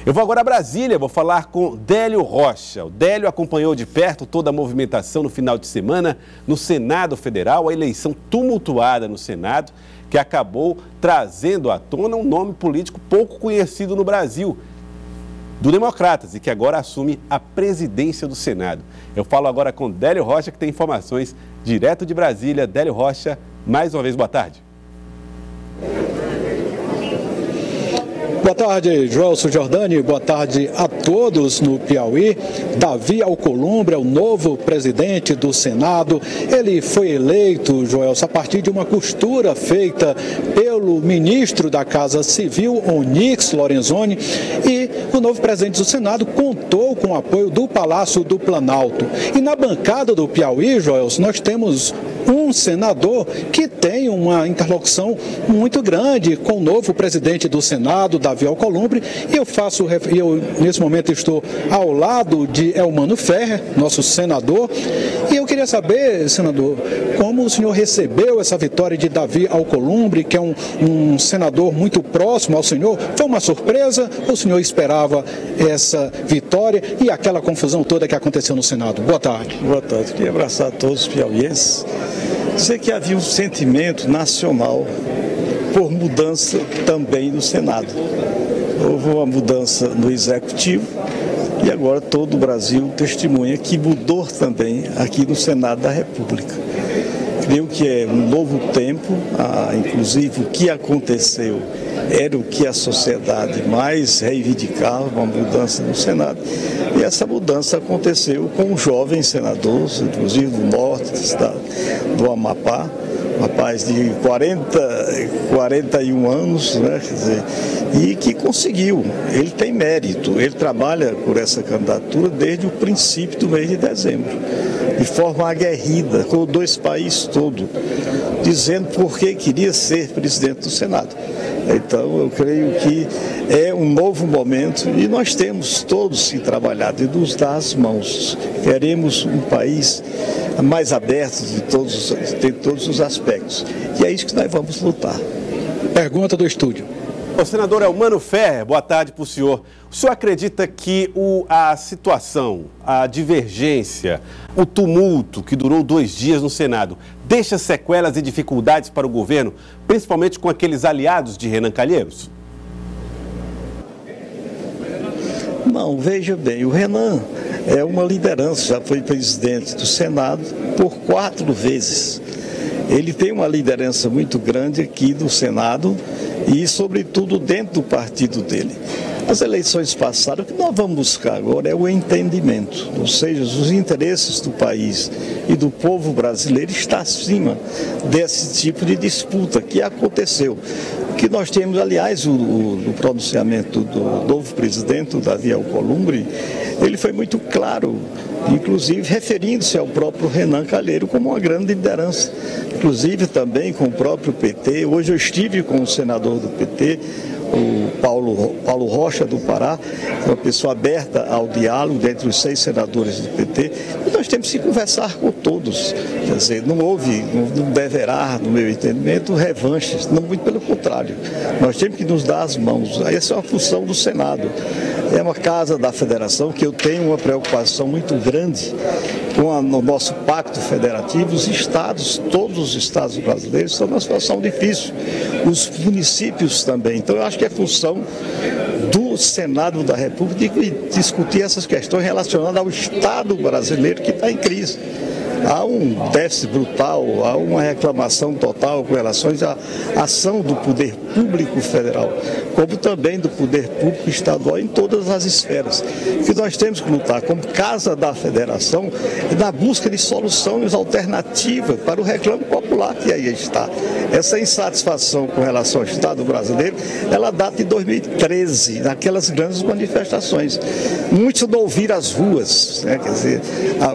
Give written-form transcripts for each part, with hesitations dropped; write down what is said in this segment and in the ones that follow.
Eu vou agora a Brasília, vou falar com Délio Rocha. O Délio acompanhou de perto toda a movimentação no final de semana no Senado Federal, a eleição tumultuada no Senado, que acabou trazendo à tona um nome político pouco conhecido no Brasil, do Democratas, e que agora assume a presidência do Senado. Eu falo agora com Délio Rocha, que tem informações direto de Brasília. Délio Rocha, mais uma vez, boa tarde. Boa tarde, Joelson Jordani. Boa tarde a todos no Piauí. Davi Alcolumbre é o novo presidente do Senado. Ele foi eleito, Joelson, a partir de uma costura feita pelo ministro da Casa Civil, Onyx Lorenzoni, e o novo presidente do Senado contou com o apoio do Palácio do Planalto. E na bancada do Piauí, Joelson, nós temos um senador que tem uma interlocução muito grande com o novo presidente do Senado, Davi Alcolumbre, e eu nesse momento estou ao lado de Elmano Ferrer, nosso senador, e eu queria saber, senador, como o senhor recebeu essa vitória de Davi Alcolumbre, que é um senador muito próximo ao senhor. Foi uma surpresa ou o senhor esperava essa vitória e aquela confusão toda que aconteceu no Senado? Boa tarde. Boa tarde. Queria abraçar a todos os piauienses. Dizer que havia um sentimento nacional por mudança também no Senado. Houve uma mudança no Executivo e agora todo o Brasil testemunha que mudou também aqui no Senado da República. Creio que é um novo tempo, inclusive o que aconteceu era o que a sociedade mais reivindicava, uma mudança no Senado. E essa mudança aconteceu com um jovem senador, inclusive do norte do estado, do Amapá, um rapaz de 41 anos, né, quer dizer, e que conseguiu. Ele tem mérito, ele trabalha por essa candidatura desde o princípio do mês de dezembro, de forma aguerrida, rodou esse país todo, dizendo por que queria ser presidente do Senado. Então, eu creio que é um novo momento e nós temos todos que trabalhar e nos dar as mãos. Queremos um país mais aberto de todos os aspectos. E é isso que nós vamos lutar. Pergunta do estúdio. O senador Elmano Ferrer, boa tarde para o senhor. O senhor acredita que a situação, a divergência, o tumulto que durou 2 dias no Senado deixa sequelas e dificuldades para o governo, principalmente com aqueles aliados de Renan Calheiros? Não, veja bem, o Renan é uma liderança, já foi presidente do Senado por 4 vezes. Ele tem uma liderança muito grande aqui do Senado e, sobretudo, dentro do partido dele. As eleições passadas, o que nós vamos buscar agora é o entendimento, ou seja, os interesses do país e do povo brasileiro está acima desse tipo de disputa que aconteceu. O que nós temos, aliás, no pronunciamento do novo presidente, o Davi Alcolumbre, ele foi muito claro, inclusive referindo-se ao próprio Renan Calheiros como uma grande liderança, inclusive também com o próprio PT. Hoje eu estive com o senador do PT, o Paulo Rocha, do Pará, uma pessoa aberta ao diálogo dentre os 6 senadores do PT, e nós temos que conversar com todos. Quer dizer, não deverá, no meu entendimento, revanches, não, muito pelo contrário. Nós temos que nos dar as mãos. Essa é uma função do Senado. É uma casa da federação que eu tenho uma preocupação muito grande com o nosso pacto federativo. Os estados, todos os estados brasileiros estão numa situação difícil. Os municípios também. Então eu acho que é função do Senado da República discutir essas questões relacionadas ao Estado brasileiro que está em crise. Há um déficit brutal, há uma reclamação total com relação à ação do poder público federal, como também do poder público estadual em todas as esferas. O que nós temos que lutar como Casa da Federação é na busca de soluções alternativas para o reclame popular que aí está. Essa insatisfação com relação ao Estado brasileiro, ela data de 2013, naquelas grandes manifestações. Muitos não ouviram as ruas, né? Quer dizer,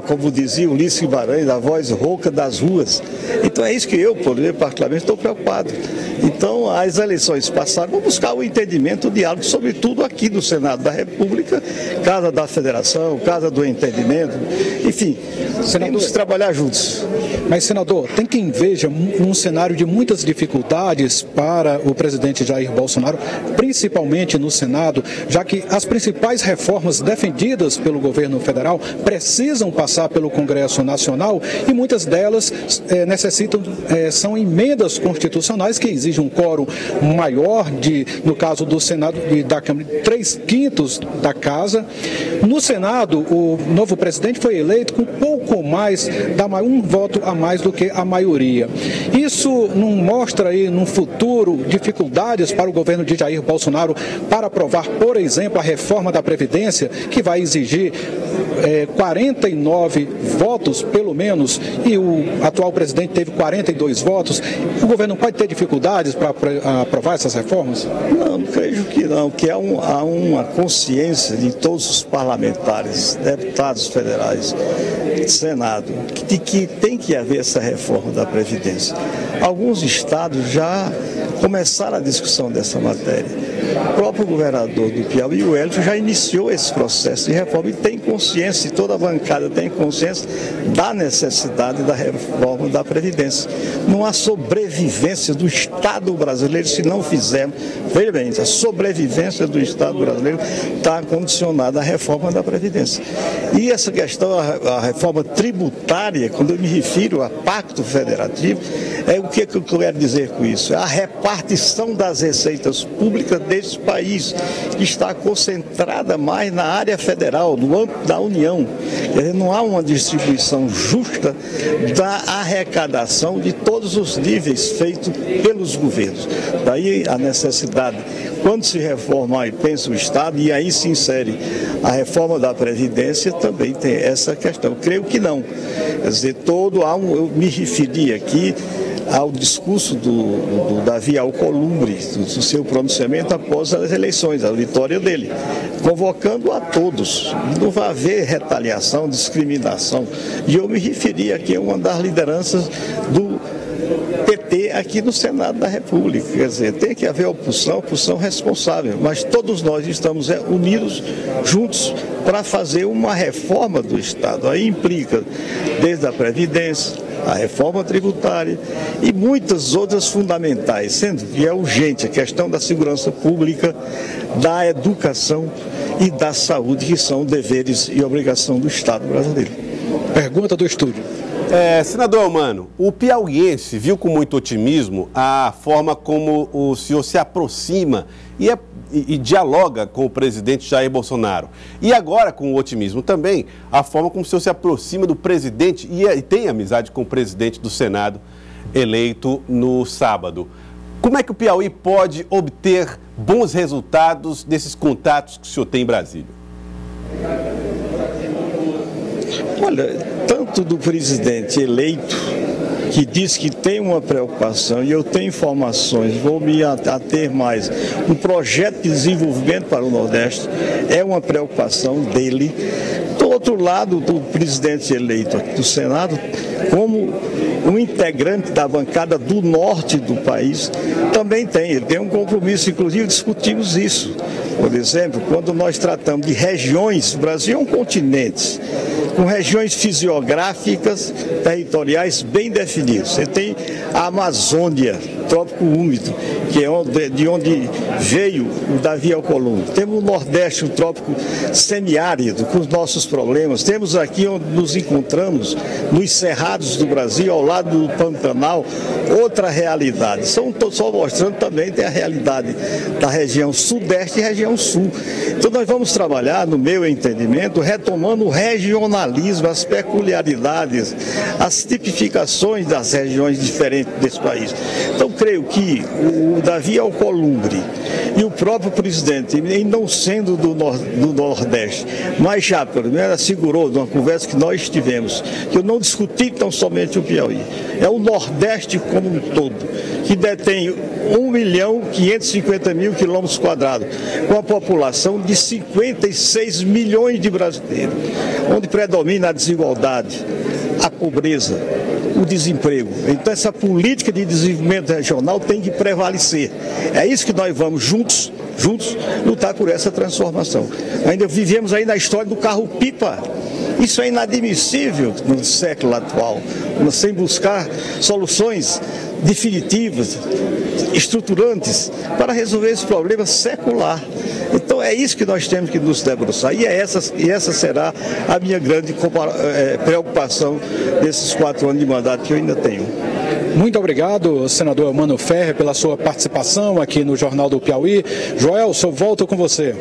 como dizia Ulisses Guimarães, também da voz rouca das ruas. Então é isso que eu, particularmente, estou preocupado. Então, as eleições passaram, vamos buscar o entendimento, o diálogo, sobretudo aqui do Senado da República, Casa da Federação, Casa do Entendimento, enfim, temos que trabalhar juntos. Mas, senador, tem quem veja um cenário de muitas dificuldades para o presidente Jair Bolsonaro, principalmente no Senado, já que as principais reformas defendidas pelo governo federal precisam passar pelo Congresso Nacional e muitas delas são emendas constitucionais que exigem um quórum maior, no caso do Senado e da Câmara, 3/5 da Casa. No Senado, o novo presidente foi eleito com pouco mais, um voto a mais do que a maioria. Isso não mostra aí no futuro dificuldades para o governo de Jair Bolsonaro para aprovar, por exemplo, a reforma da Previdência, que vai exigir 49 votos, pelo menos, e o atual presidente teve 42 votos. O governo pode ter dificuldades para aprovar essas reformas? Não, creio que não, que há uma consciência de todos os parlamentares, deputados federais, Senado, de que tem que haver essa reforma da Previdência. Alguns estados já começaram a discussão dessa matéria. O próprio governador do Piauí, o Hélio, já iniciou esse processo de reforma e tem consciência, e toda a bancada tem consciência da necessidade da reforma da Previdência. Não há sobrevivência do Estado brasileiro se não fizermos. Veja bem, a sobrevivência do Estado brasileiro está condicionada à reforma da Previdência. E essa questão, a reforma tributária, quando eu me refiro a pacto federativo, o que eu quero dizer com isso? É a repartição das receitas públicas desse país, que está concentrada mais na área federal, no âmbito da União. Quer dizer, não há uma distribuição justa da arrecadação de todos os níveis feitos pelos governos. Daí a necessidade, quando se reforma e pensa o Estado, e aí se insere a reforma da Previdência, também tem essa questão. Creio que não. Quer dizer, eu me referi aqui ao discurso do Davi Alcolumbre, do seu pronunciamento após as eleições, a vitória dele, convocando a todos. Não vai haver retaliação, discriminação. E eu me referi aqui a uma das lideranças do PT aqui no Senado da República. Quer dizer, tem que haver oposição responsável, mas todos nós estamos unidos, juntos, para fazer uma reforma do Estado. Aí implica desde a Previdência, a reforma tributária e muitas outras fundamentais, sendo que é urgente a questão da segurança pública, da educação e da saúde, que são deveres e obrigação do Estado brasileiro. Pergunta do estúdio. Senador Eumano, o piauiense viu com muito otimismo a forma como o senhor se aproxima e dialoga com o presidente Jair Bolsonaro. E agora, com o otimismo também, a forma como o senhor se aproxima do presidente e tem amizade com o presidente do Senado eleito no sábado. Como é que o Piauí pode obter bons resultados desses contatos que o senhor tem em Brasília? Olha, tanto do presidente eleito, que diz que tem uma preocupação, e eu tenho informações, vou me ater mais, um projeto de desenvolvimento para o Nordeste é uma preocupação dele. Do outro lado, do presidente eleito aqui do Senado, como um integrante da bancada do norte do país, também ele tem um compromisso, inclusive discutimos isso. Por exemplo, quando nós tratamos de regiões, o Brasil é um continente, com regiões fisiográficas, territoriais bem definidas. Você tem a Amazônia, trópico úmido, que é de onde veio o Davi Alcolumbre. Temos o Nordeste, o trópico semiárido, com os nossos problemas. Temos aqui onde nos encontramos, nos cerrados do Brasil, ao lado do Pantanal, outra realidade. Só mostrando também tem a realidade da região Sudeste e região Sul. Então nós vamos trabalhar, no meu entendimento, retomando o regionalismo, as peculiaridades, as tipificações das regiões diferentes desse país. Então creio que o Davi Alcolumbre e o próprio presidente, em não sendo do Nordeste, mas já pelo menos assegurou, numa conversa que nós tivemos, que eu não discuti tão somente o Piauí, é o Nordeste como um todo, que detém 1.550.000 quilômetros quadrados, com a população de 56 milhões de brasileiros, onde predomina a desigualdade, a pobreza, o desemprego. Então essa política de desenvolvimento regional tem que prevalecer. É isso que nós vamos juntos lutar por essa transformação. Ainda vivemos aí na história do carro-pipa. Isso é inadmissível no século atual, sem buscar soluções definitivas, estruturantes, para resolver esse problema secular. Então é isso que nós temos que nos debruçar. E essa será a minha grande preocupação nesses 4 anos de mandato que eu ainda tenho. Muito obrigado, senador Mano Ferrer, pela sua participação aqui no Jornal do Piauí. Joelson, volto com você.